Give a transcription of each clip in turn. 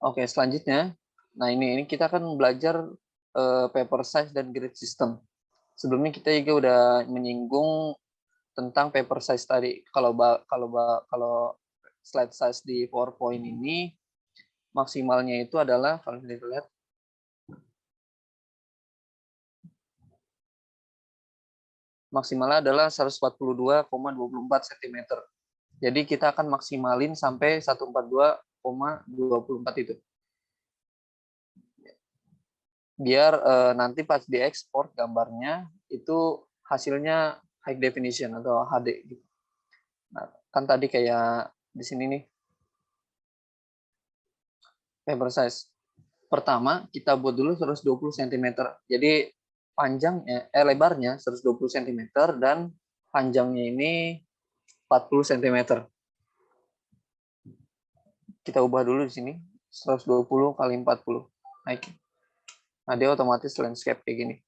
Oke, selanjutnya, nah ini kita akan belajar paper size dan grid system. Sebelumnya kita juga udah menyinggung tentang paper size tadi. Kalau slide size di PowerPoint ini maksimalnya itu adalah, kalau kita lihat, maksimalnya adalah 142,24 cm. Jadi kita akan maksimalin sampai 142,24 itu. Biar nanti pas diekspor gambarnya itu hasilnya high definition atau HD gitu. Nah, kan tadi kayak di sini nih paper size. Pertama kita buat dulu 120 cm. Jadi panjangnya lebarnya 120 cm dan panjangnya ini 40 cm. Kita ubah dulu di sini 120 kali 40. Naik. Nah, dia otomatis landscape kayak gini.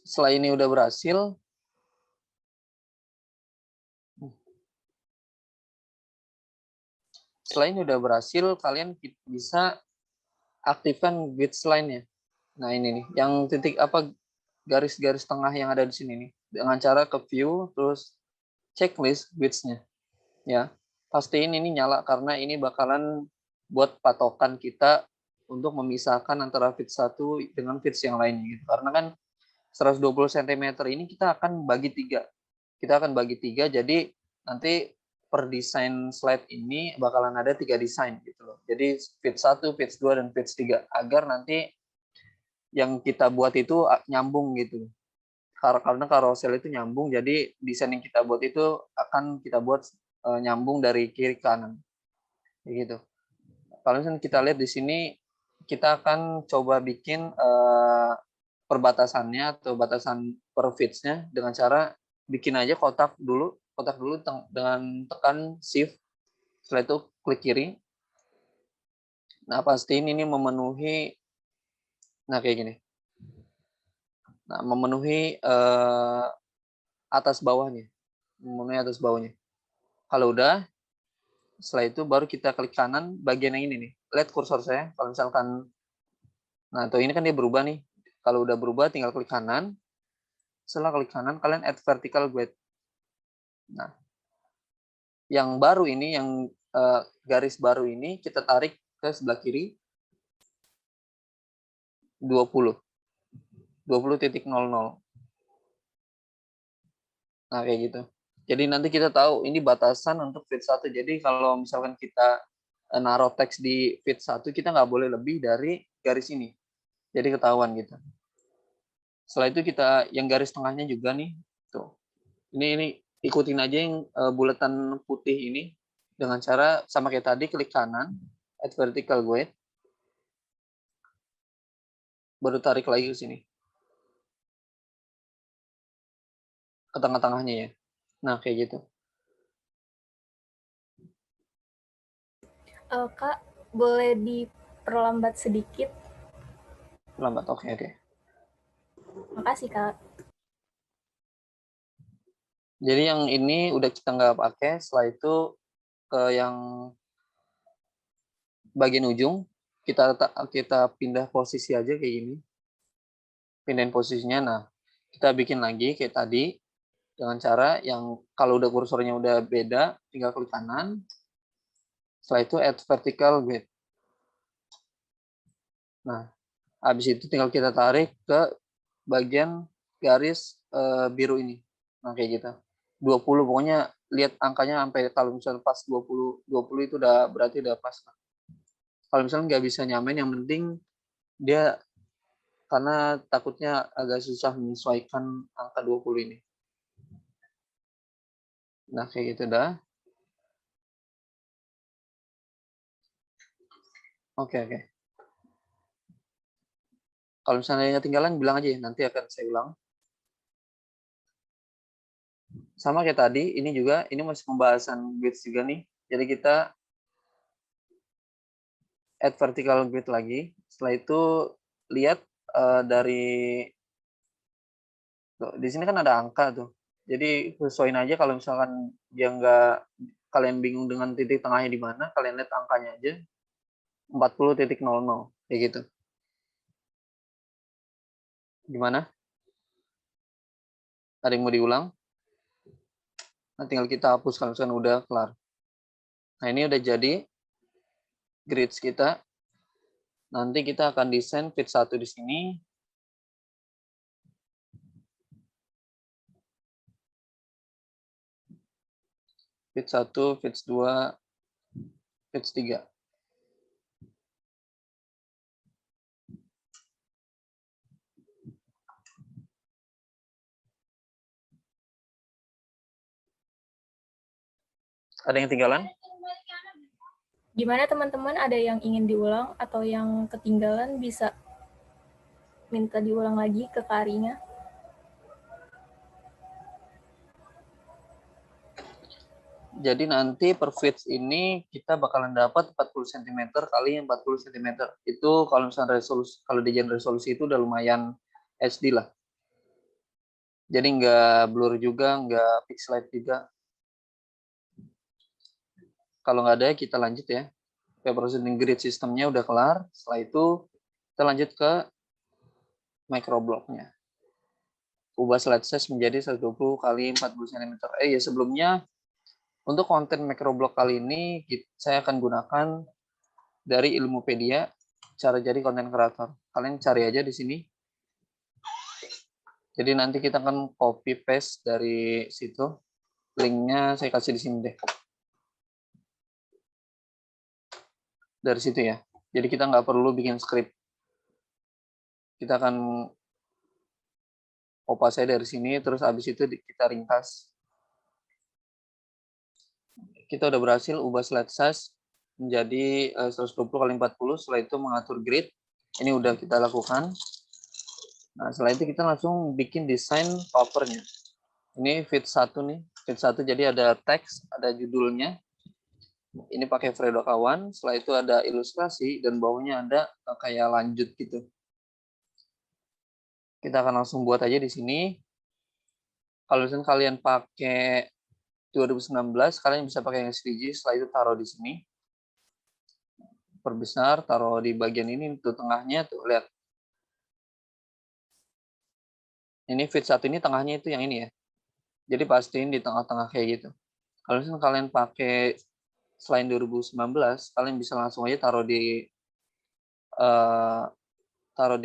Setelah ini udah berhasil, kalian bisa aktifkan grid line-nya. Nah, ini nih, yang titik apa garis-garis tengah yang ada di sini nih. Dengan cara ke view, terus checklist grids-nya. Ya, pastiin ini nyala karena ini bakalan buat patokan kita untuk memisahkan antara feed satu dengan feeds yang lainnya gitu. Karena kan 120 cm ini kita akan bagi 3. Kita akan bagi 3, jadi nanti per desain slide ini bakalan ada 3 desain gitu loh. Jadi feed 1, feed 2, dan feed 3 agar nanti yang kita buat itu nyambung gitu. Karena carousel itu nyambung, jadi desain yang kita buat itu akan kita buat nyambung dari kiri ke kanan. Gitu. Kalau misalnya kita lihat di sini, kita akan coba bikin perbatasannya atau batasan per feeds-nya dengan cara bikin aja kotak dulu dengan tekan shift, setelah itu klik kiri. Nah, pastiin ini memenuhi, nah kayak gini. Nah, memenuhi atas bawahnya. Kalau udah, setelah itu baru kita klik kanan bagian yang ini nih. Lihat kursor saya, kalau misalkan, nah tuh ini kan dia berubah nih. Kalau udah berubah tinggal klik kanan. Setelah klik kanan, kalian add vertical grid. Nah, yang baru ini, yang garis baru ini kita tarik ke sebelah kiri 20.00. Nah, kayak gitu. Jadi nanti kita tahu ini batasan untuk feed 1. Jadi kalau misalkan kita naruh teks di feed 1, kita nggak boleh lebih dari garis ini. Jadi ketahuan gitu. Setelah itu kita yang garis tengahnya juga nih. Tuh. Ini ikutin aja yang bulatan putih ini dengan cara sama kayak tadi, klik kanan, add vertical grid. Baru tarik lagi ke sini. Ke tengah-tengahnya ya. Nah, kayak gitu. Kak, boleh diperlambat sedikit? Lambat, oke. Makasih, Kak. Jadi yang ini udah kita nggak pakai, setelah itu ke yang bagian ujung, kita pindah posisi aja kayak gini. Pindahin posisinya, nah kita bikin lagi kayak tadi, dengan cara yang kalau udah kursornya udah beda, tinggal klik kanan, setelah itu add vertical grid. Nah, habis itu tinggal kita tarik ke bagian garis biru ini. Nah, kayak gitu. 20, pokoknya lihat angkanya sampai, kalau misalnya pas 20 itu udah berarti udah pas. Kalau misalnya nggak bisa nyamain, yang penting dia, karena takutnya agak susah menyesuaikan angka 20 ini. Nah, kayak gitu dah. Oke. Kalau misalnya ketinggalan, bilang aja ya, nanti akan saya ulang. Sama kayak tadi, ini juga, ini masih pembahasan grids juga nih. Jadi kita add vertical grid lagi. Setelah itu lihat dari, tuh, di sini kan ada angka tuh. Jadi sesuaiin aja, kalau misalkan dia nggak, kalian bingung dengan titik tengahnya di mana, kalian lihat angkanya aja 40.00 kayak gitu. Gimana? Ada yang mau diulang? Nah, tinggal kita hapus kalau misalkan udah kelar. Nah, ini udah jadi grids kita. Nanti kita akan desain fit 1 di sini. Fit 1, fit 2, fit 3. Ada yang ketinggalan? Gimana teman-teman, ada yang ingin diulang atau yang ketinggalan bisa minta diulang lagi ke Karinya? Jadi nanti per feet ini kita bakalan dapat 40 cm kali 40 cm. Itu kalau misalnya resolusi, kalau desain resolusi itu udah lumayan HD lah. Jadi nggak blur juga, nggak pixelate juga. Kalau nggak ada, kita lanjut ya. Processing grid sistemnya udah kelar. Setelah itu kita lanjut ke microblocknya. Ubah slide size menjadi 120 kali 40 cm. Ya sebelumnya, untuk konten microblock kali ini saya akan gunakan dari Ilmupedia, cara jadi konten kreator. Kalian cari aja di sini. Jadi nanti kita akan copy paste dari situ. Linknya saya kasih di sini deh. Dari situ ya. Jadi kita nggak perlu bikin script. Kita akan copy saya dari sini, terus habis itu kita ringkas. Kita udah berhasil ubah slide size menjadi 120 kali 40. Setelah itu mengatur grid. Ini udah kita lakukan. Nah, setelah itu kita langsung bikin desain covernya. Ini fit 1 nih. Fit 1 jadi ada teks, ada judulnya. Ini pakai Fredo kawan. Setelah itu ada ilustrasi dan bawahnya ada kayak lanjut gitu. Kita akan langsung buat aja di sini. Kalau misalnya kalian pakai 2019, kalian bisa pakai yang SVG. Setelah itu taruh di sini. Perbesar, taruh di bagian ini, tuh tengahnya tuh lihat. Ini fit 1 ini tengahnya itu yang ini ya. Jadi pastiin di tengah-tengah kayak gitu. Kalau misalnya kalian pakai selain 2019, kalian bisa langsung aja taruh di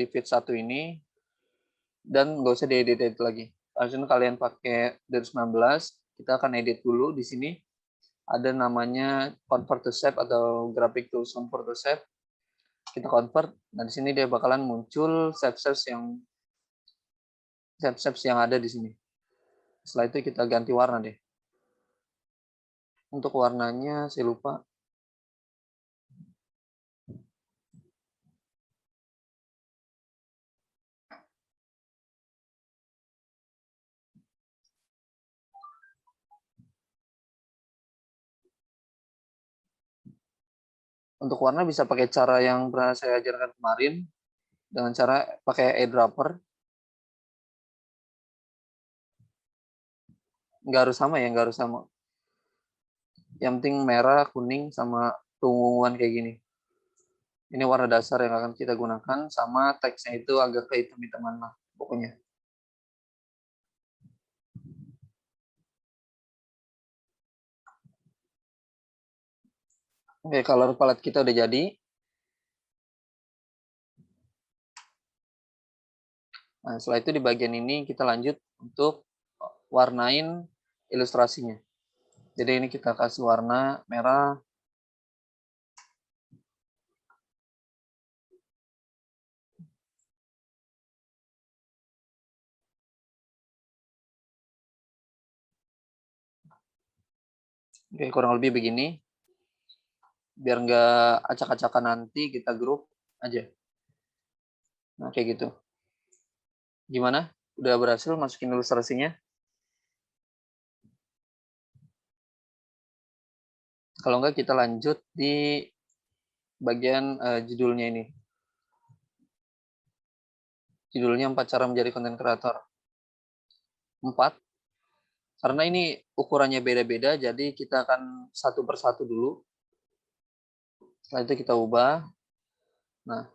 fit 1 ini dan nggak usah diedit lagi. Kalau misalnya kalian pakai 2019, kita akan edit dulu di sini. Ada namanya convert to shape atau graphic tools convert to shape. Kita convert, nah di sini dia bakalan muncul shape-shapes yang ada di sini. Setelah itu kita ganti warna deh. Untuk warnanya saya lupa. Untuk warna bisa pakai cara yang pernah saya ajarkan kemarin, dengan cara pakai eyedropper. Nggak harus sama ya, nggak harus sama. Yang penting merah, kuning, sama unguan kayak gini. Ini warna dasar yang akan kita gunakan, sama teksnya itu agak kehitam-hitaman lah pokoknya. Oke, color palette kita udah jadi. Nah, setelah itu di bagian ini kita lanjut untuk warnain ilustrasinya. Jadi ini kita kasih warna merah. Oke, kurang lebih begini. Biar nggak acak-acakan nanti, kita grup aja. Nah, kayak gitu. Gimana? Udah berhasil masukin ilustrasinya? Kalau enggak, kita lanjut di bagian judulnya ini. Judulnya 4 cara menjadi konten kreator. 4. Karena ini ukurannya beda-beda, jadi kita akan satu persatu dulu. Setelah itu kita ubah. Nah,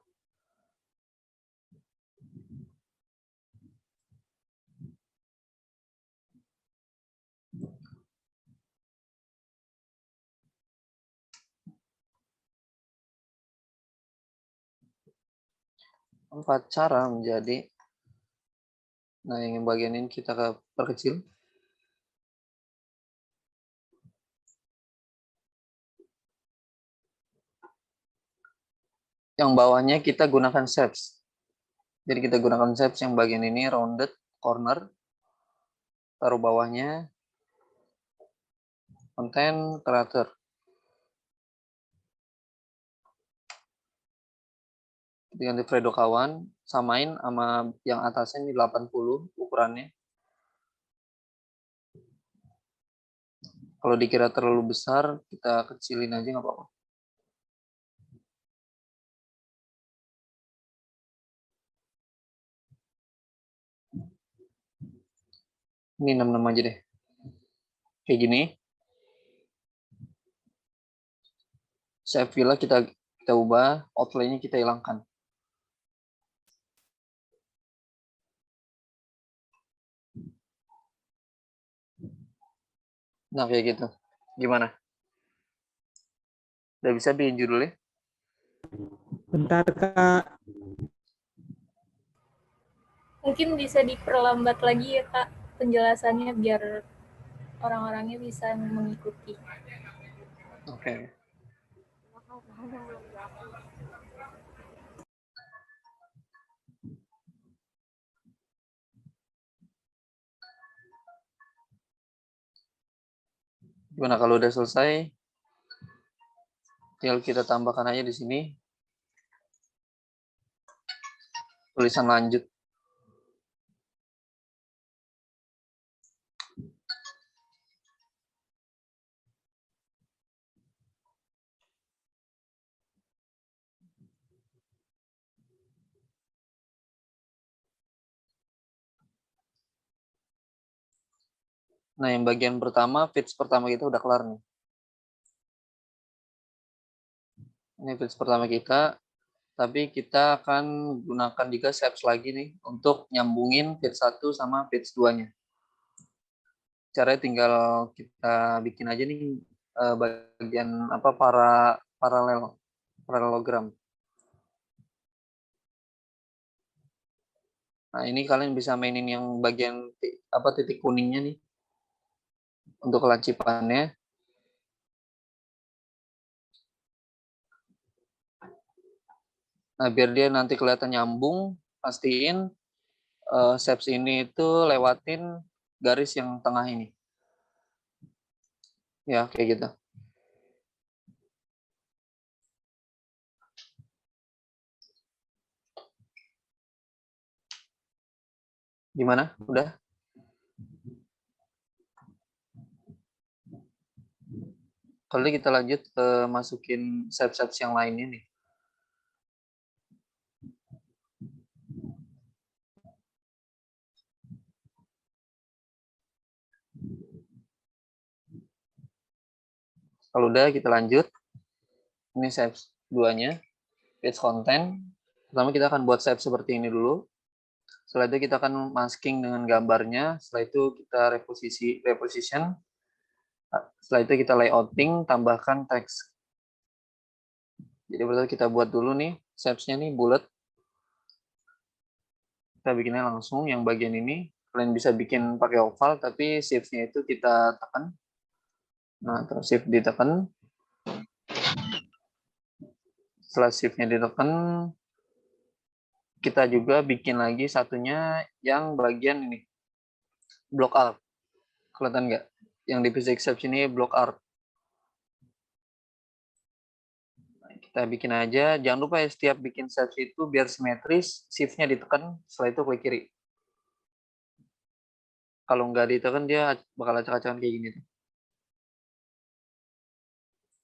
empat cara menjadi. Nah, yang bagian ini kita perkecil. Yang bawahnya kita gunakan shapes. Jadi kita gunakan shapes yang bagian ini rounded corner. Taruh bawahnya content creator. Kita ganti Fredo kawan, samain sama yang atasnya ini 80 ukurannya. Kalau dikira terlalu besar, kita kecilin aja nggak apa-apa. Ini 66 aja deh. Kayak gini. Shape villa kita ubah, outline-nya kita hilangkan. Nah, kayak gitu. Gimana? Udah bisa bikin judulnya? Bentar, Kak. Mungkin bisa diperlambat lagi ya Kak penjelasannya biar orang-orangnya bisa mengikuti. Oke. Gimana kalau udah selesai? Tinggal kita tambahkan aja di sini tulisan lanjut. Nah, yang bagian pertama, feeds pertama kita udah kelar nih. Ini feeds pertama kita, tapi kita akan gunakan juga shapes lagi nih untuk nyambungin feeds 1 sama feeds 2-nya. Caranya tinggal kita bikin aja nih bagian apa paralelogram. Nah, ini kalian bisa mainin yang bagian titik kuningnya nih untuk kelancipannya. Nah, biar dia nanti kelihatan nyambung, pastiin shapes ini itu lewatin garis yang tengah ini. Ya, kayak gitu. Gimana? Udah? Kalau kita lanjut ke masukin shapes yang lainnya nih. Kalau udah, kita lanjut. Ini shapes 2-nya. Page content. Pertama kita akan buat shape seperti ini dulu. Setelah itu kita akan masking dengan gambarnya. Setelah itu kita reposition. Setelah itu kita layouting, tambahkan teks. Jadi pertama kita buat dulu nih, shapes-nya nih bullet. Kita bikinnya langsung yang bagian ini. Kalian bisa bikin pakai oval, tapi shift-nya itu kita tekan. Nah, terus shift ditekan. Setelah shift-nya ditekan, kita juga bikin lagi satunya yang bagian ini. Block art. Kelihatan nggak? Yang di physics shapes ini block art. Kita bikin aja, jangan lupa ya setiap bikin shapes itu biar simetris, shift-nya ditekan, setelah itu klik kiri. Kalau nggak ditekan dia bakal acak-acakan kayak gini.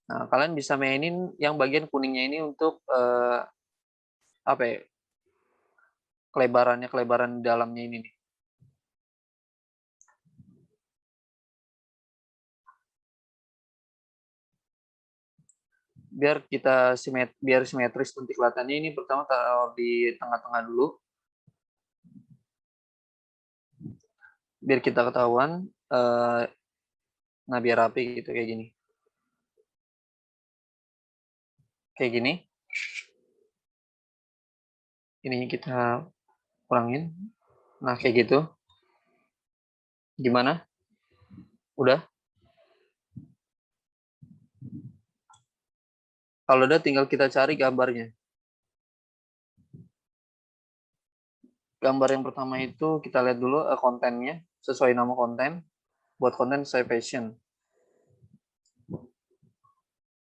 Nah, kalian bisa mainin yang bagian kuningnya ini untuk apa ya? Kelebaran di dalamnya ini nih. biar simetris nanti kelihatannya, ini pertama taruh di tengah-tengah dulu biar kita ketahuan. Nah, biar rapi gitu, kayak gini. Kayak gini. Ini kita kurangin. Nah, kayak gitu. Gimana? Udah? Kalau udah, tinggal kita cari gambarnya. Gambar yang pertama itu kita lihat dulu kontennya, sesuai nama konten. Buat konten saya passion.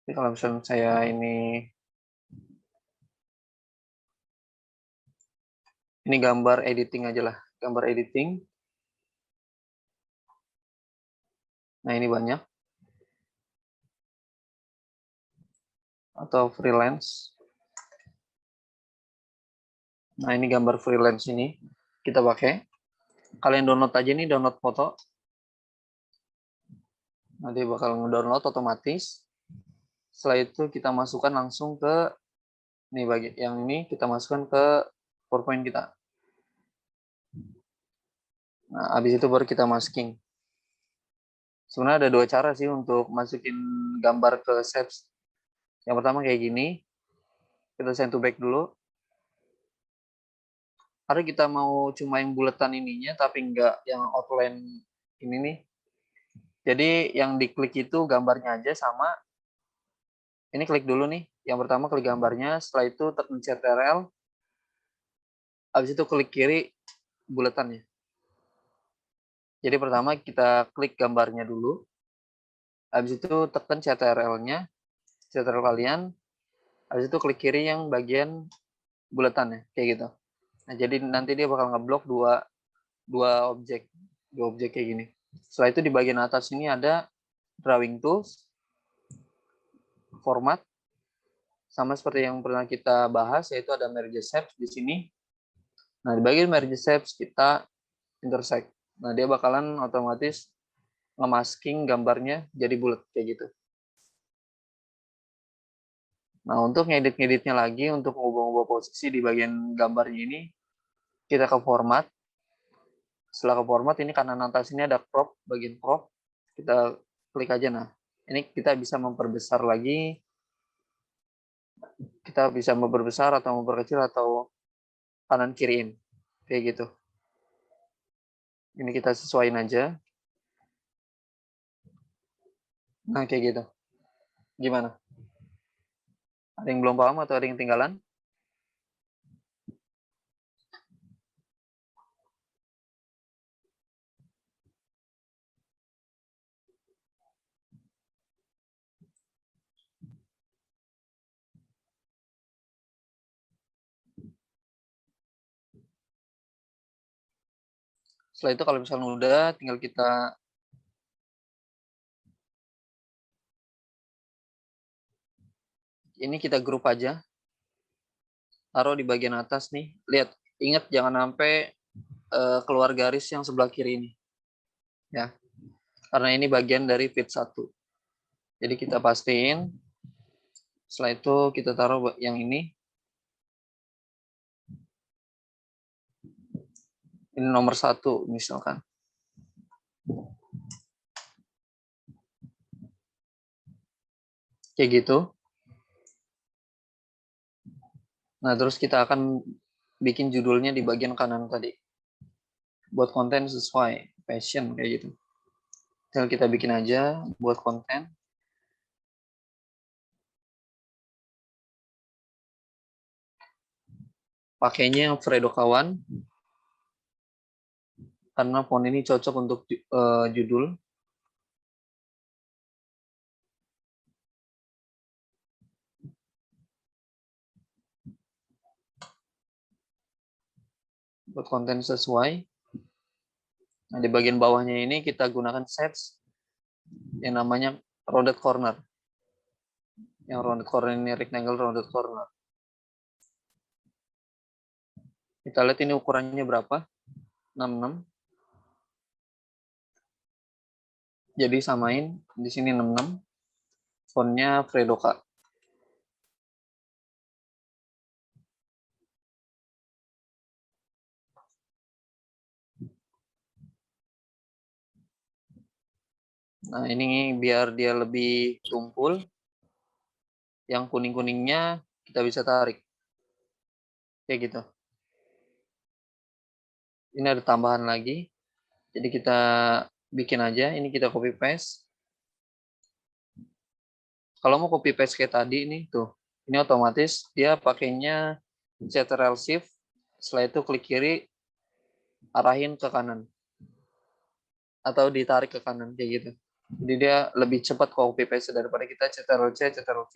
Jadi kalau misalnya saya ini gambar editing aja lah, gambar editing. Nah, ini banyak. Atau freelance. Nah, ini gambar freelance ini kita pakai. Kalian download aja nih, download foto. Nanti bakal ngedownload otomatis. Setelah itu kita masukkan langsung ke nih, yang ini kita masukkan ke PowerPoint kita. Nah, habis itu baru kita masking. Sebenarnya ada 2 cara sih untuk masukin gambar ke Shapes. Yang pertama kayak gini. Kita send to back dulu. Karena kita mau cuma yang buletan ininya, tapi enggak yang outline ini nih. Jadi yang diklik itu gambarnya aja sama. Ini klik dulu nih. Yang pertama klik gambarnya, setelah itu tekan CTRL. Habis itu klik kiri buletannya. Jadi pertama kita klik gambarnya dulu. Habis itu tekan CTRL-nya, CTRL kalian. Habis itu klik kiri yang bagian buletannya, kayak gitu. Nah, jadi nanti dia bakal ngeblok dua objek kayak gini. Setelah itu di bagian atas ini ada drawing tools, format, sama seperti yang pernah kita bahas, yaitu ada merge shapes di sini. Nah, di bagian merge shapes kita intersect. Nah, dia bakalan otomatis ngemasking gambarnya jadi bulat kayak gitu. Nah, untuk ngedit-ngeditnya lagi, untuk ngubah-ubah posisi di bagian gambarnya ini, kita ke format. Setelah ke format, ini kanan atas ini ada crop, bagian crop. Kita klik aja. Nah, ini kita bisa memperbesar lagi. Kita bisa memperbesar atau memperkecil atau kanan kiriin. Kayak gitu. Ini kita sesuaiin aja. Nah, kayak gitu. Gimana? Ada yang belum paham atau ada yang ketinggalan? Setelah itu kalau misalnya udah, tinggal kita ini kita grup aja. Taruh di bagian atas nih. Lihat, ingat jangan sampai keluar garis yang sebelah kiri ini. Ya. Karena ini bagian dari fit 1. Jadi kita pastiin. Setelah itu kita taruh yang ini. Ini nomor 1 misalkan. Kayak gitu. Nah, terus kita akan bikin judulnya di bagian kanan tadi. Buat konten sesuai passion kayak gitu. Tinggal kita bikin aja buat konten. Pakainya Fredo kawan. Karena font ini cocok untuk judul. Buat konten sesuai. Nah, di bagian bawahnya ini kita gunakan shapes yang namanya rounded corner. Yang rounded corner ini rectangle rounded corner. Kita lihat ini ukurannya berapa? 66. Jadi samain di sini 66. Fontnya Fredoka. Nah, ini biar dia lebih tumpul. Yang kuning-kuningnya kita bisa tarik. Kayak gitu. Ini ada tambahan lagi. Jadi kita bikin aja. Ini kita copy paste. Kalau mau copy paste kayak tadi nih tuh. Ini otomatis dia pakainya Ctrl Shift. Setelah itu klik kiri, arahin ke kanan. Atau ditarik ke kanan kayak gitu. Jadi dia lebih cepat copy paste daripada kita Ctrl C, Ctrl V.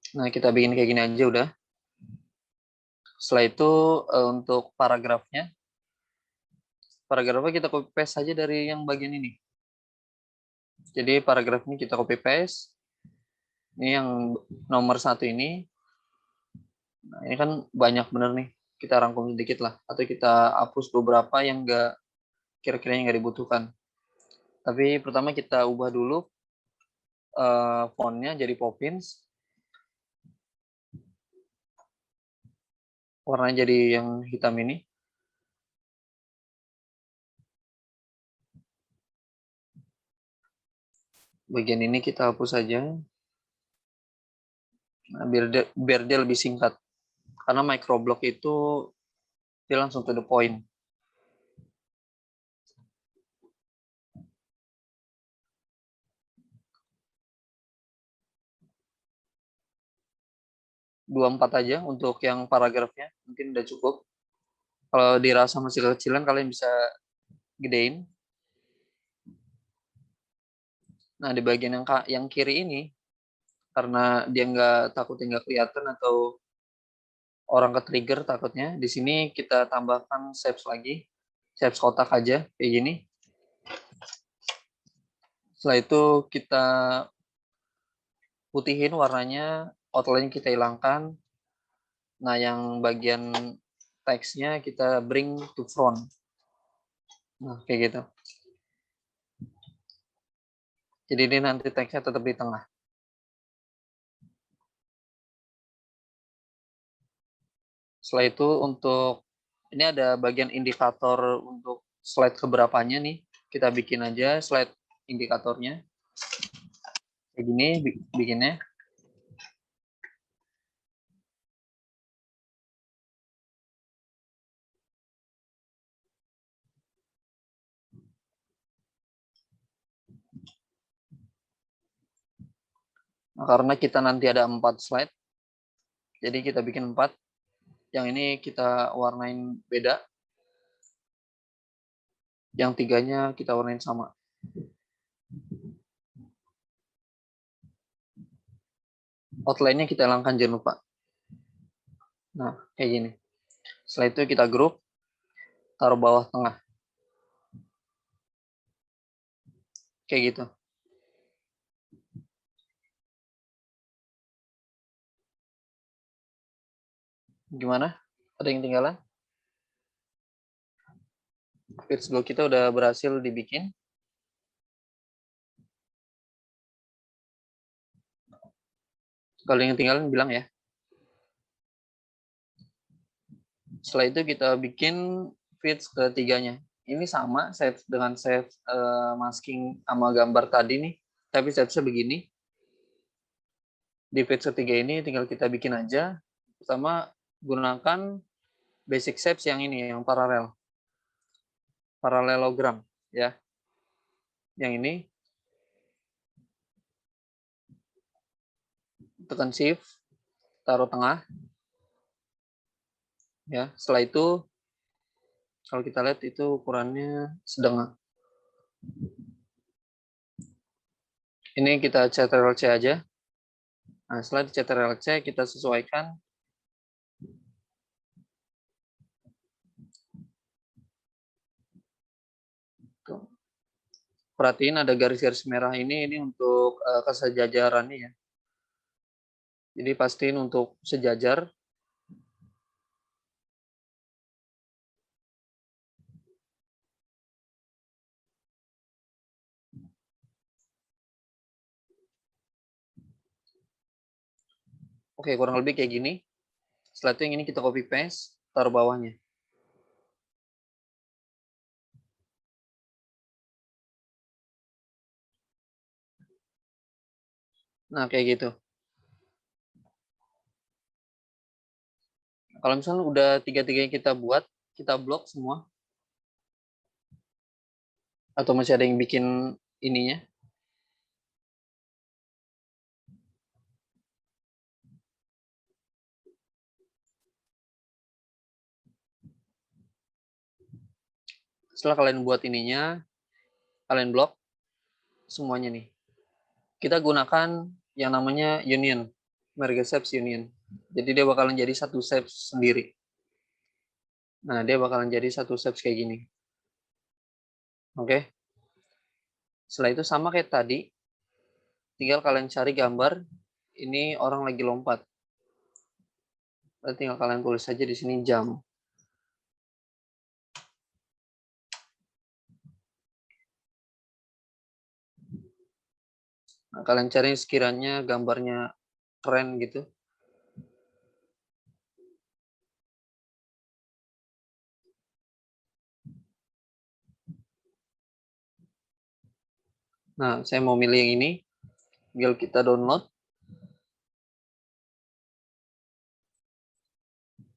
Nah, kita bikin kayak gini aja udah. Setelah itu untuk paragrafnya kita copy paste saja dari yang bagian ini. Jadi paragraf ini kita copy paste. Ini yang nomor 1 ini. Nah, ini kan banyak bener nih. Kita rangkum sedikit lah. Atau kita hapus beberapa yang kira-kira yang nggak dibutuhkan. Tapi pertama kita ubah dulu fontnya jadi Poppins. Warnanya jadi yang hitam ini. Bagian ini kita hapus saja. Nah, biar dia lebih singkat. Karena microblog itu dia langsung to the point. Dua empat aja untuk yang paragrafnya. Mungkin udah cukup. Kalau dirasa masih kekecilan, kalian bisa gedein. Nah, di bagian yang kiri ini, karena dia takutnya nggak kelihatan atau orang ke-trigger takutnya, di sini kita tambahkan shapes lagi. Shapes kotak aja, kayak gini. Setelah itu kita putihin warnanya, outline kita hilangkan. Nah, yang bagian teksnya kita bring to front. Nah, kayak gitu. Jadi ini nanti teksnya tetap di tengah. Setelah itu untuk ini ada bagian indikator untuk slide keberapanya nih. Kita bikin aja slide indikatornya. Kayak gini bikinnya. Nah, karena kita nanti ada 4 slide, jadi kita bikin 4. Yang ini kita warnain beda. Yang 3-nya kita warnain sama. Outline-nya kita hilangkan, jangan lupa. Nah, kayak gini. Setelah itu kita group, taruh bawah tengah. Kayak gitu. Gimana? Ada yang tinggalan? Page block kita udah berhasil dibikin. Kalau yang tinggalan bilang ya. Setelah itu kita bikin feeds ketiganya. Ini sama dengan save masking sama gambar tadi nih. Tapi shapes-nya begini. Di feeds ketiga ini tinggal kita bikin aja. Pertama gunakan basic shapes yang ini, yang paralel. Parallelogram ya. Yang ini tekan shift, taruh tengah. Ya, setelah itu kalau kita lihat itu ukurannya sedang. Ini kita Ctrl C aja. Nah, setelah di Ctrl C kita sesuaikan. Perhatiin ada garis-garis merah ini untuk kesejajarannya ya. Jadi pastiin untuk sejajar. Oke, kurang lebih kayak gini. Setelah itu yang ini kita copy paste, taruh bawahnya. Nah, kayak gitu. Kalau misalnya udah tiga-tiganya kita buat, kita blok semua. Atau masih ada yang bikin ininya. Setelah kalian buat ininya, kalian blok semuanya nih. Kita gunakan yang namanya union, merge shapes union. Jadi dia bakalan jadi satu shapes sendiri. Nah, dia bakalan jadi satu shapes kayak gini. Oke. Setelah itu sama kayak tadi, tinggal kalian cari gambar, ini orang lagi lompat. Tinggal kalian tulis saja di sini jam. Nah, kalian cari sekiranya gambarnya keren gitu. Nah, saya mau milih yang ini. Tinggal kita download.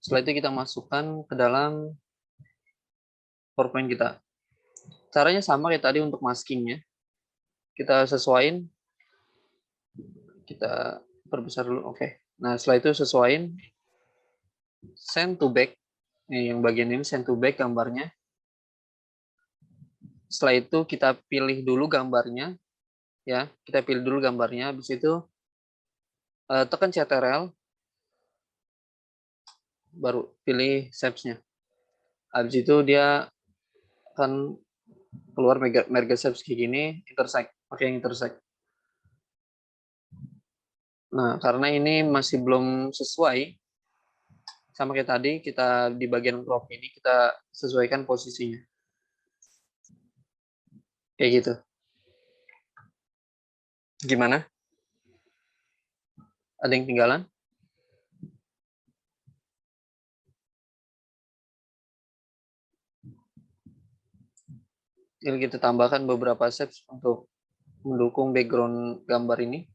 Setelah itu kita masukkan ke dalam PowerPoint kita. Caranya sama kayak tadi untuk maskingnya. Kita sesuaiin. Kita perbesar dulu. Oke. Nah, setelah itu sesuaiin. Send to back. Nih, yang bagian ini send to back gambarnya. Setelah itu kita pilih dulu gambarnya. Ya, kita pilih dulu gambarnya. Habis itu tekan Ctrl. Baru pilih shapes-nya. Habis itu dia akan keluar merge shapes kayak gini, intersect, pakai yang intersect. Nah, karena ini masih belum sesuai, sama kayak tadi, kita di bagian crop ini, kita sesuaikan posisinya. Kayak gitu. Gimana? Ada yang tinggalan? Ini kita tambahkan beberapa shapes untuk mendukung background gambar ini.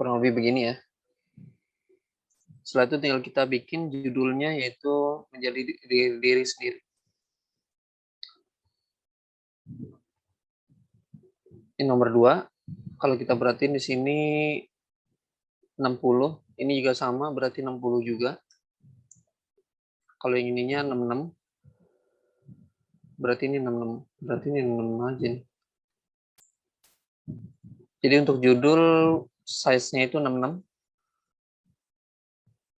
Kurang lebih begini ya. Setelah itu tinggal kita bikin judulnya yaitu menjadi diri sendiri. Ini nomor 2. Kalau kita perhatiin di sini 60, ini juga sama, berarti 60 juga. Kalau yang ininya 66, berarti ini 66, berarti ini 66 aja nih. Jadi untuk judul size-nya itu 66.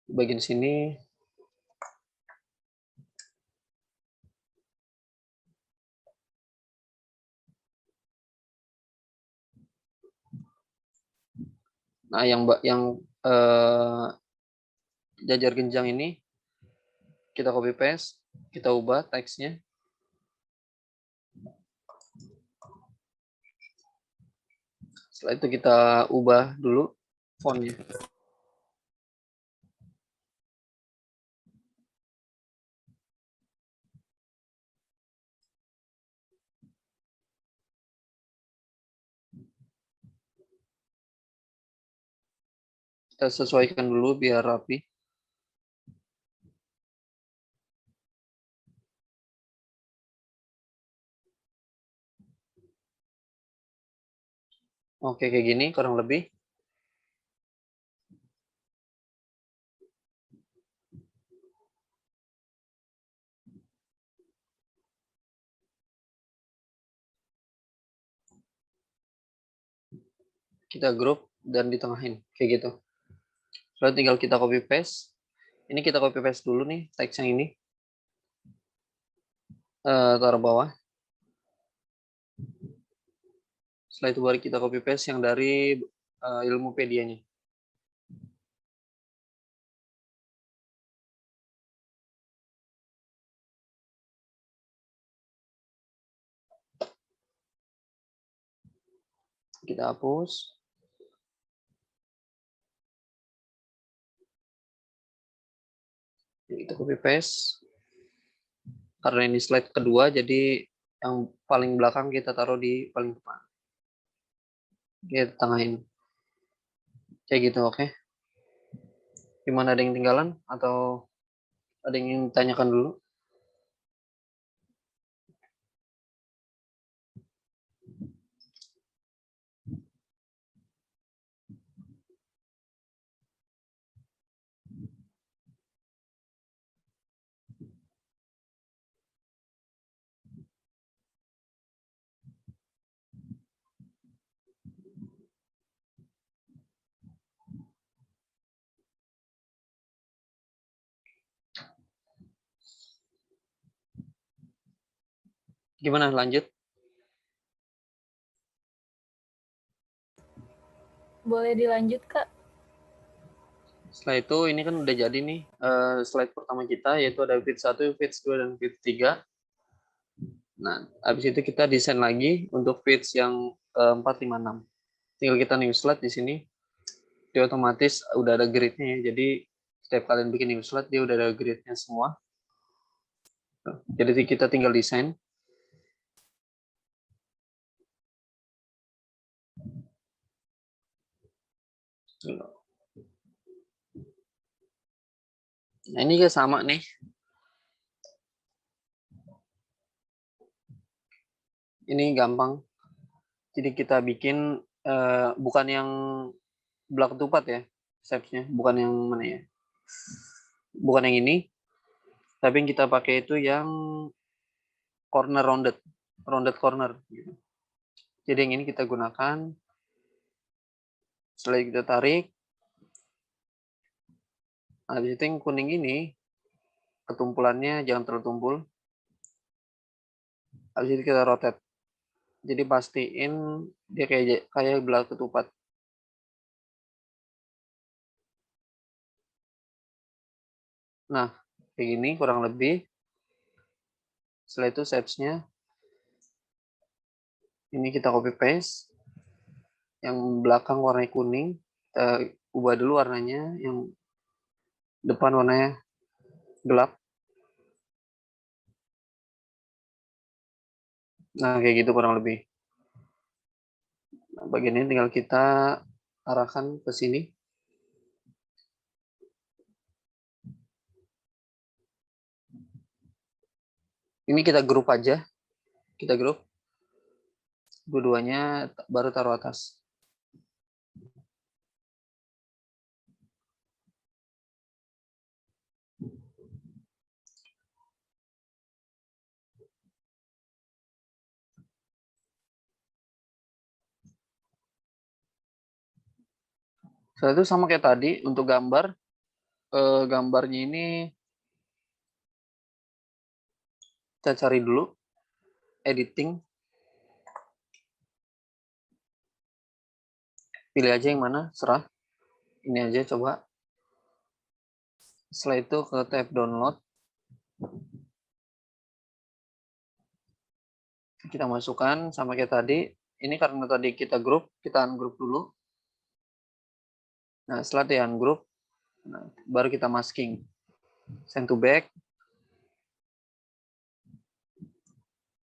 Bagian sini nah yang jajar genjang ini kita copy paste, kita ubah teksnya. Setelah itu kita ubah dulu fontnya. Kita sesuaikan dulu biar rapi. Oke, kayak gini kurang lebih. Kita group dan ditengahin, kayak gitu. Lalu tinggal kita copy paste. Ini kita copy paste dulu nih teks yang ini. Taruh bawah. Setelah itu baru kita copy paste yang dari Ilmupedia-nya. Kita hapus. Kita copy paste. Karena ini slide kedua, jadi yang paling belakang kita taruh di paling depan. Kita tengahin. Kayak gitu, oke. Gimana, ada yang tinggalan? Atau ada yang ingin ditanyakan dulu? Gimana, lanjut? Boleh dilanjut, Kak? Setelah itu ini kan udah jadi nih slide pertama kita, yaitu ada fit 1, fit 2, dan fit 3. Nah, habis itu kita desain lagi untuk fits yang 4, 5, 6. Tinggal kita new slide di sini. Dia otomatis udah ada grid-nya ya. Jadi setiap kalian bikin new slide, dia udah ada grid-nya semua. Jadi kita tinggal desain. Nah, ini juga sama nih. Ini gampang. Jadi kita bikin bukan yang belak ketupat ya, shapes-nya. Bukan yang mana ya. Bukan yang ini. Tapi yang kita pakai itu yang corner rounded corner. Gitu. Jadi yang ini kita gunakan. Setelah kita tarik. Habis itu yang kuning ini, ketumpulannya jangan terlalu tumpul. Habis itu kita rotate. Jadi pastiin dia kayak belah ketupat. Nah, kayak gini kurang lebih. Setelah itu shapes-nya ini kita copy paste. Yang belakang warna kuning, kita ubah dulu warnanya. Yang depan warnanya gelap. Nah, kayak gitu kurang lebih. Nah, bagian ini tinggal kita arahkan ke sini. Ini kita grup aja. Kita grup. Dua-duanya baru taruh atas. Setelah itu sama kayak tadi untuk gambar. Gambarnya ini kita cari dulu editing, pilih aja yang mana, serah. Ini aja coba. Setelah itu ke tab download, kita masukkan sama kayak tadi. Ini karena tadi kita grup, kita ungroup dulu. Nah, setelah di ungroup, nah, baru kita masking. Send to back.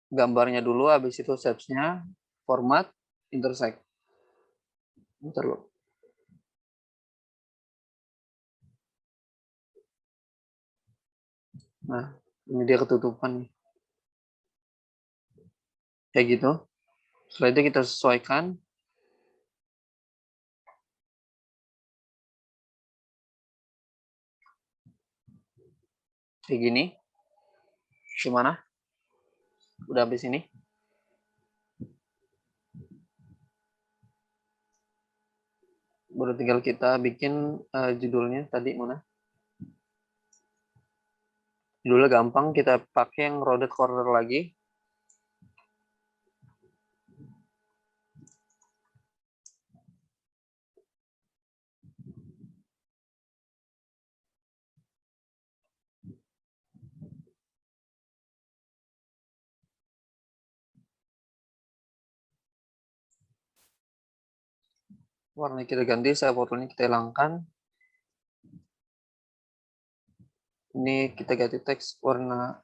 Gambarnya dulu, habis itu shapes-nya, format, intersect. Bentar loh. Nah, ini dia ketutupan nih. Kayak gitu. Setelah itu kita sesuaikan. Kayak gini. Gimana? Udah habis ini? Baru tinggal kita bikin judulnya tadi mana? Judulnya gampang, kita pakai yang rounded corner lagi. Warna kita ganti, saya fotonya kita hilangkan. Ini kita ganti teks warna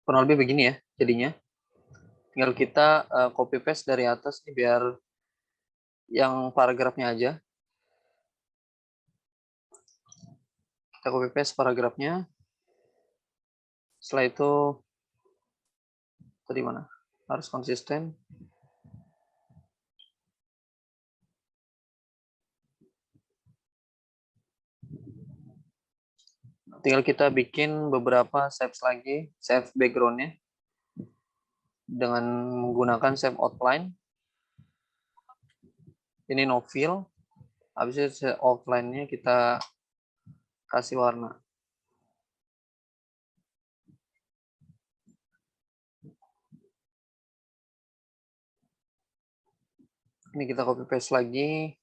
kurang lebih begini ya jadinya. Tinggal kita copy paste dari atas nih biar yang paragrafnya aja. Kita copy paste paragrafnya. Setelah itu tadi mana? Harus konsisten. Tinggal kita bikin beberapa shapes lagi, shape background-nya dengan menggunakan shape outline. Ini no fill. Habis itu outline-nya kita kasih warna. Ini kita copy paste lagi.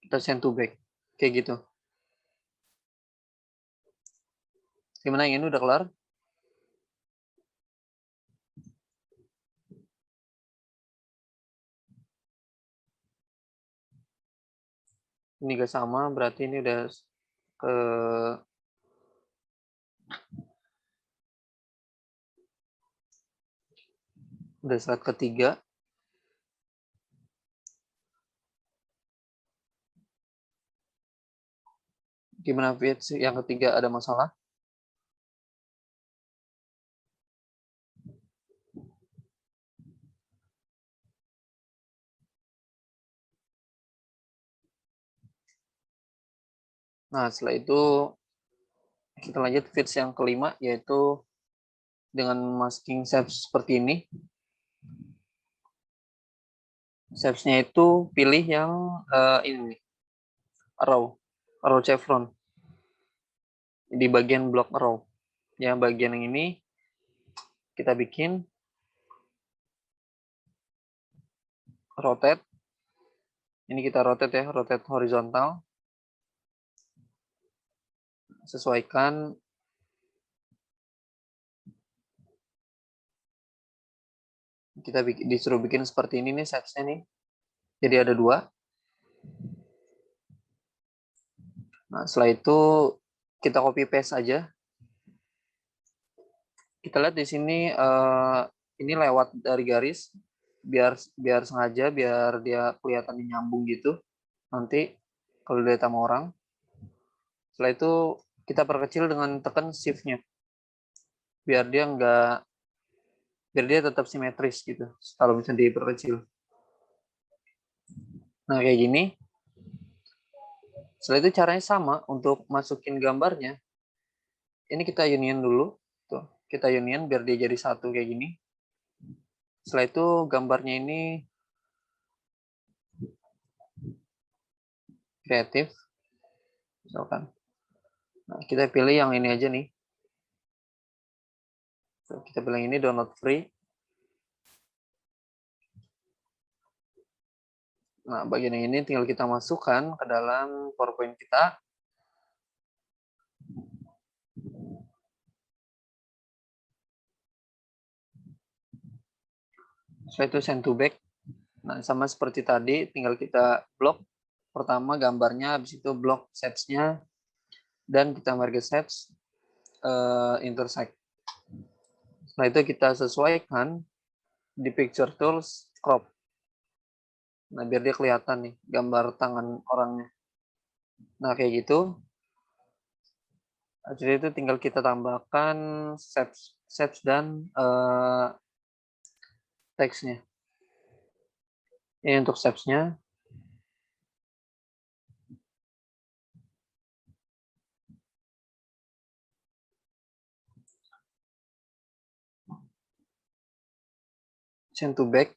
Kita send to back. Kayak gitu. Gimana yang ini udah kelar? Ini gak sama, berarti ini udah ke slide ketiga. Gimana Fit? Yang ketiga ada masalah? Nah, setelah itu kita lanjut fits yang kelima, yaitu dengan masking shapes seperti ini. Shapes-nya itu pilih yang ini, row chevron. Di bagian block row. Ya, bagian yang ini kita bikin rotate. Ini kita rotate ya, rotate horizontal. Sesuaikan kita disuruh bikin seperti ini nih shapes-nya nih. Jadi ada 2. Nah, setelah itu kita copy paste aja. Kita lihat di sini ini lewat dari garis biar sengaja biar dia kelihatan nyambung gitu. Nanti kalau dilihat sama orang. Setelah itu kita perkecil dengan tekan shift-nya. Biar dia tetap simetris gitu. Kalau bisa diperkecil. Nah, kayak gini. Setelah itu caranya sama untuk masukin gambarnya. Ini kita union dulu. Tuh, kita union biar dia jadi satu kayak gini. Setelah itu gambarnya ini kreatif. Misalkan. Nah, kita pilih yang ini aja nih. Kita pilih ini download free. Nah, bagian yang ini tinggal kita masukkan ke dalam PowerPoint kita. Setelah itu send to back. Nah, sama seperti tadi, tinggal kita blok. Pertama gambarnya, habis itu blok shapes-nya, dan kita market shapes intersect. Setelah itu kita sesuaikan di picture tools crop. Nah, biar dia kelihatan nih gambar tangan orangnya. Nah, kayak gitu. Jadi itu tinggal kita tambahkan shapes dan teksnya. Ini untuk shapes-nya. Send to back.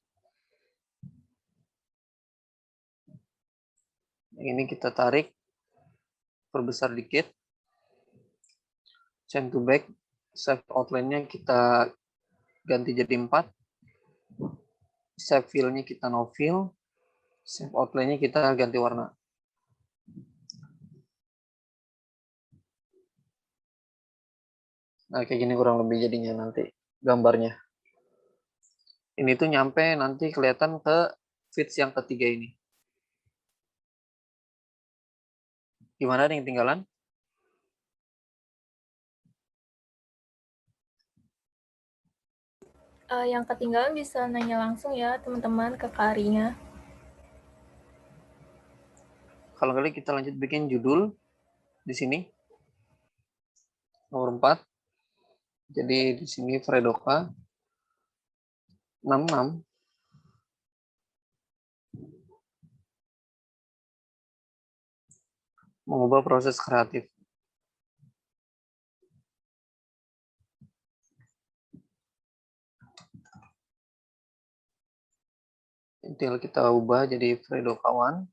Yang ini kita tarik, perbesar dikit. Send to back. Shape outline-nya kita ganti jadi 4. Shape fill-nya kita no fill. Shape outline-nya kita ganti warna. Nah, kayak gini kurang lebih jadinya nanti gambarnya. Ini tuh nyampe nanti kelihatan ke feeds yang ketiga ini. Gimana ada yang ketinggalan? Yang ketinggalan bisa nanya langsung ya teman-teman ke Kak Arinya. Kalau kali kita lanjut bikin judul di sini. Nomor 4. Jadi di sini Fredoka 66. Mengubah proses kreatif. Tinggal kita ubah jadi Fredoka 1.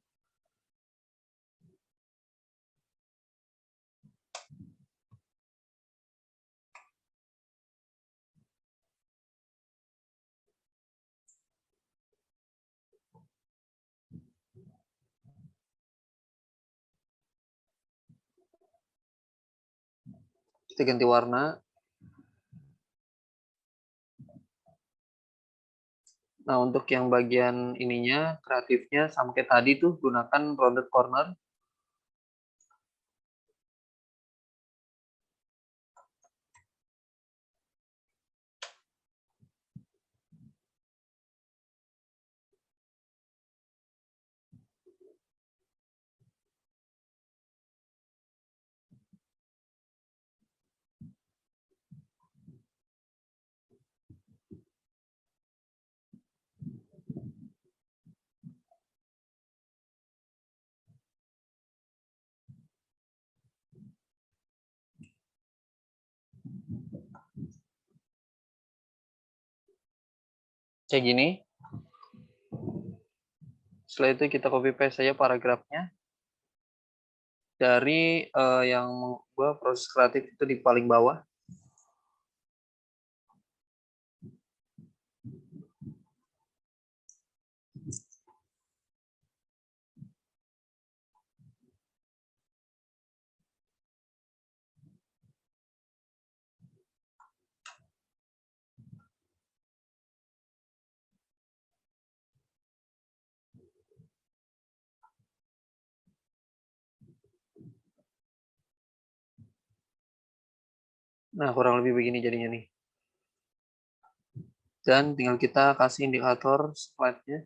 Kita ganti warna. Nah, untuk yang bagian ininya, kreatifnya, sama kayak tadi tuh, gunakan rounded corner. Kayak gini. Setelah itu kita copy paste saja paragrafnya. Dari yang mengubah proses kreatif itu di paling bawah. Nah, kurang lebih begini jadinya nih. Dan tinggal kita kasih indikator slide-nya.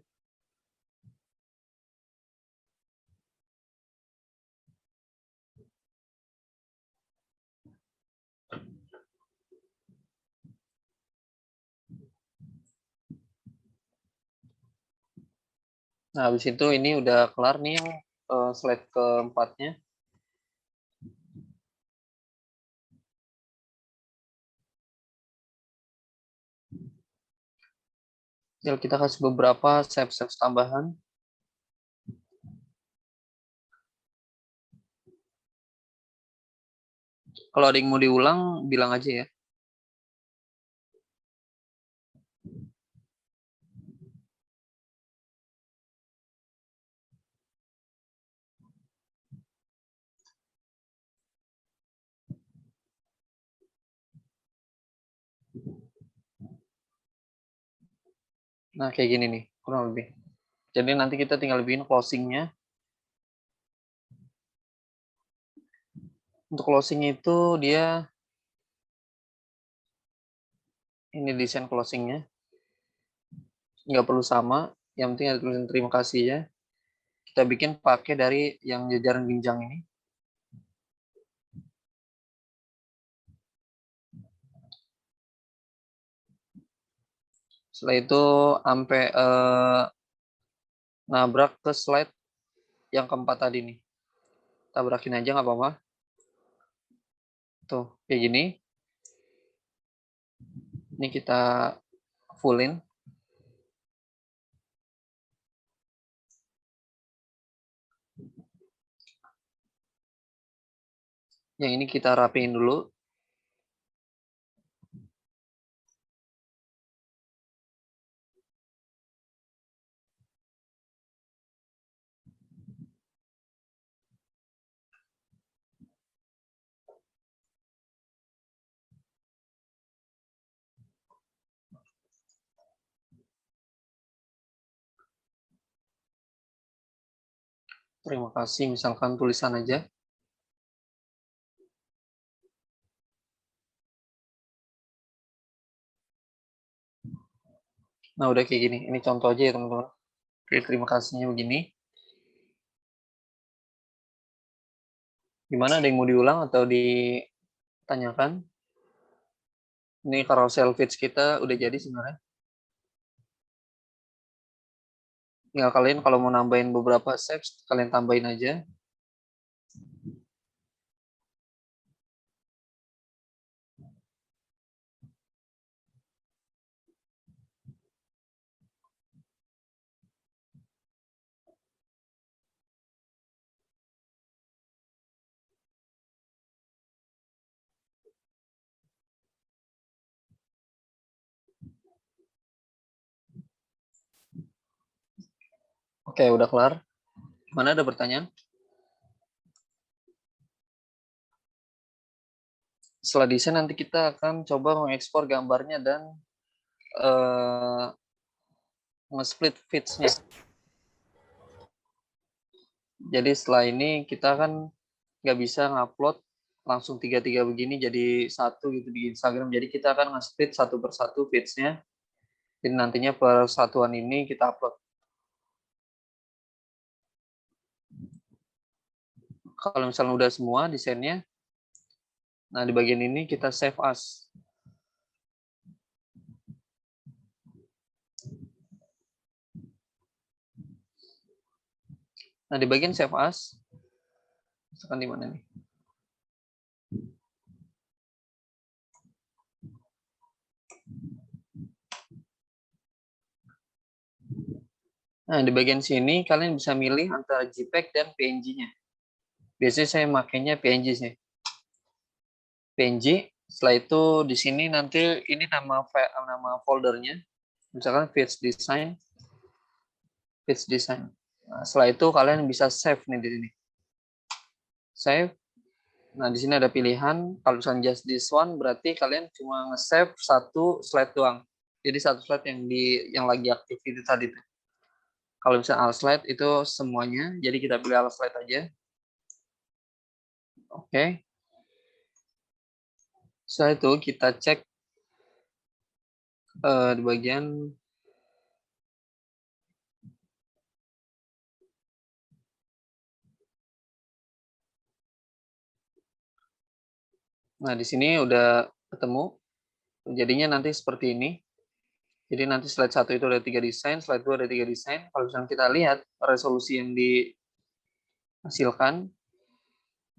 Nah, habis itu ini udah kelar nih yang slide keempatnya. Tinggal kita kasih beberapa shape tambahan. Kalau ada yang mau diulang, bilang aja ya. Nah, kayak gini nih, kurang lebih. Jadi nanti kita tinggal bikin closing-nya. Untuk closing itu dia ini desain closing-nya. nggak perlu sama, yang penting ada tulisan terima kasih ya. Kita bikin pakai dari yang jajaran ginjang ini. Setelah itu sampai nabrak ke slide yang keempat tadi nih. Tabrakin aja nggak apa-apa. Tuh, kayak gini. Ini kita fullin. Yang ini kita rapiin dulu. Terima kasih, misalkan tulisan aja. Nah, udah kayak gini. Ini contoh aja ya, teman-teman. Oke, terima kasihnya begini. Gimana, ada yang mau diulang atau ditanyakan? Ini carousel feeds kita udah jadi sebenarnya. Tinggal kalian kalau mau nambahin beberapa steps, kalian tambahin aja. Oke, udah kelar. Mana ada pertanyaan? Setelah desain nanti kita akan coba mengekspor gambarnya dan nge-split feeds-nya. Jadi setelah ini kita kan nggak bisa ngupload langsung tiga-tiga begini jadi satu gitu di Instagram. Jadi kita akan nge-split satu persatu feeds-nya. Jadi nantinya persatuan ini kita upload. Kalau misalnya udah semua desainnya, nah di bagian ini kita save as. Nah di bagian save as, misalkan di mana nih? Nah di bagian sini kalian bisa milih antara JPEG dan PNG-nya. Biasanya saya makainya PNG sih. PNG. Setelah itu di sini nanti ini nama foldernya. Misalkan feeds design. Nah, setelah itu kalian bisa save nih di sini. Save. Nah, di sini ada pilihan. Kalau misalnya just this one berarti kalian cuma nge-save satu slide doang. Jadi satu slide yang lagi aktif itu tadi tuh. Kalau misalnya all slide itu semuanya, jadi kita pilih all slide aja. Oke. Setelah itu kita cek di bagian nah di sini udah ketemu. Jadinya nanti seperti ini. Jadi nanti slide 1 itu ada 3 desain, slide 2 ada 3 desain. Kalau misalnya kita lihat resolusi yang dihasilkan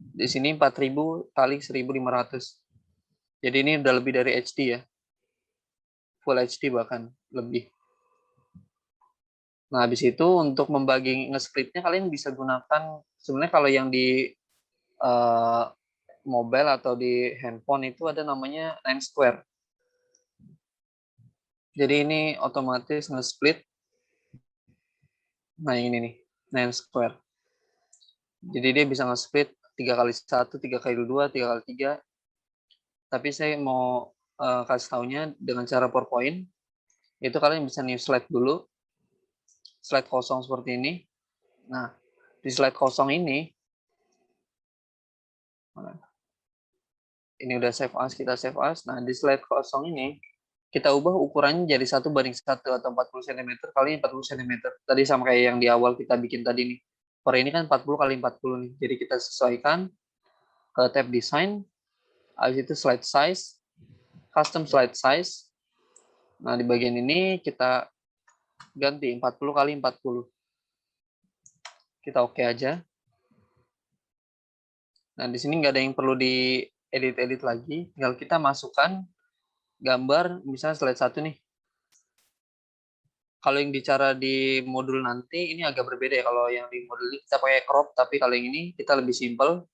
di sini 4000 kali 1500. Jadi ini udah lebih dari HD ya. Full HD bahkan lebih. Nah, habis itu untuk membagi nge-splitnya kalian bisa gunakan sebenarnya kalau yang di mobile atau di handphone itu ada namanya 9 square. Jadi ini otomatis nge-split. Nah, ini nih, 9 square. Jadi dia bisa nge-split 3 kali 1, 3 kali 2, 3 kali 3. Tapi saya mau kasih taunya dengan cara PowerPoint. Itu kalian bisa new slide dulu. Slide kosong seperti ini. Nah, di slide kosong ini udah save as, kita save as. Nah, di slide kosong ini kita ubah ukurannya jadi 1:1 atau 40 cm kali 40 cm. Tadi sama kayak yang di awal kita bikin tadi nih. Per ini kan 40 kali 40 nih. Jadi kita sesuaikan ke tab design, habis itu slide size, custom slide size. Nah, di bagian ini kita ganti 40 kali 40. Kita oke aja. Nah, di sini nggak ada yang perlu diedit-edit lagi. Tinggal kita masukkan gambar, misalnya slide 1 nih. Kalau yang bicara di modul nanti, ini agak berbeda ya. Kalau yang di modul ini kita pakai crop, tapi kalau yang ini kita lebih simple.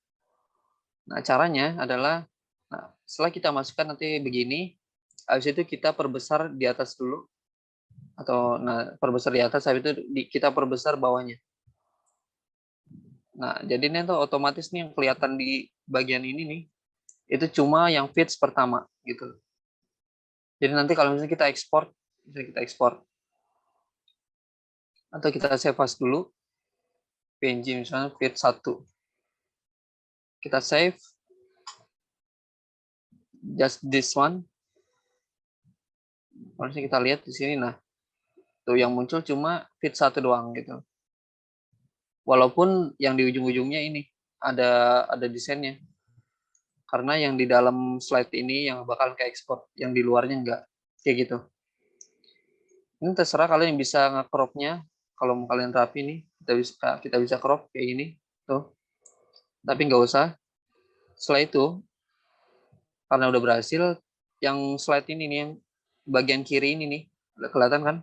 Nah, caranya adalah, nah, setelah kita masukkan nanti begini, habis itu kita perbesar di atas dulu. Atau, nah, perbesar di atas, habis itu kita perbesar bawahnya. Nah, jadi ini tuh otomatis nih yang kelihatan di bagian ini nih, itu cuma yang fits pertama gitu. Jadi nanti kalau misalnya kita ekspor, atau kita save as dulu, PNG misalnya fit 1. Kita save, just this one. Harusnya kita lihat di sini, nah, tuh yang muncul cuma fit 1 doang gitu. Walaupun yang di ujung-ujungnya ini ada desainnya. Karena yang di dalam slide ini yang bakal ke ekspor, yang di luarnya enggak. Kayak gitu. Ini terserah kalian yang bisa nge-cropnya. Kalau mau kalian rapi nih, kita bisa crop kayak gini. Tuh. Tapi nggak usah. Setelah itu, karena udah berhasil, yang slide ini nih, yang bagian kiri ini nih, udah kelihatan kan?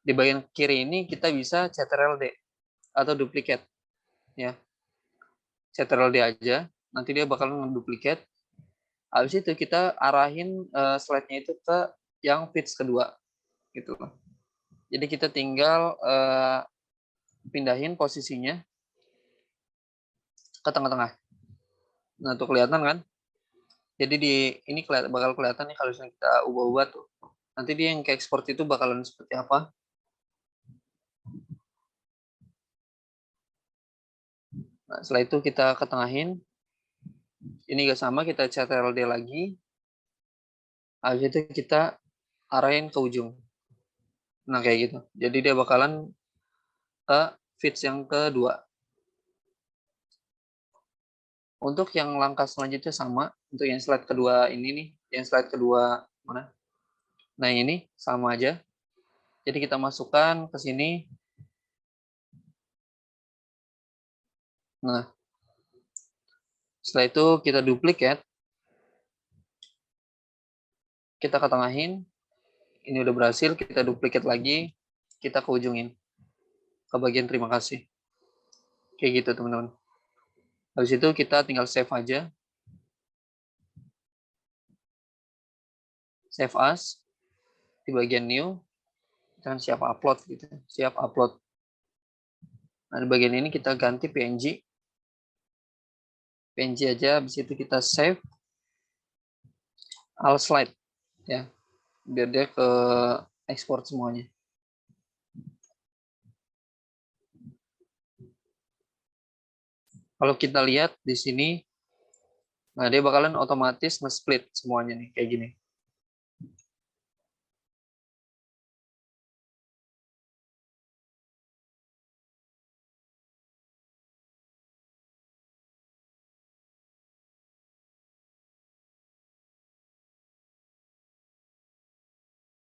Di bagian kiri ini kita bisa Ctrl-D atau duplicate. Ya. Ctrl-D aja, nanti dia bakal ngeduplikat. Habis itu kita arahin slide-nya itu ke yang fits kedua. Gitu. Jadi kita tinggal pindahin posisinya ke tengah-tengah. Nah, tuh kelihatan kan? Jadi ini bakal kelihatan nih kalau kita ubah-ubah tuh. Nanti dia yang ke ekspor itu bakalan seperti apa. Nah, setelah itu kita ketengahin. Ini gak sama, kita Ctrl-D lagi. Habis itu kita arahin ke ujung. Nah, kayak gitu. Jadi dia bakalan ke fits yang kedua. Untuk yang langkah selanjutnya sama. Untuk yang slide kedua ini nih. Yang slide kedua mana? Nah, ini sama aja. Jadi kita masukkan ke sini. Nah, setelah itu kita duplicate. Kita ketengahin. Ini udah berhasil, kita duplicate lagi. Kita ke ujungin. Ke bagian terima kasih. Kayak gitu, teman-teman. Habis itu kita tinggal save aja. Save as. Di bagian new. Dan siap upload gitu. Siap upload. Nah, di bagian ini kita ganti PNG. PNG aja, habis itu kita save all slide ya. Biar dia ke ekspor semuanya. Kalau kita lihat di sini, nah dia bakalan otomatis nge-split semuanya nih kayak gini.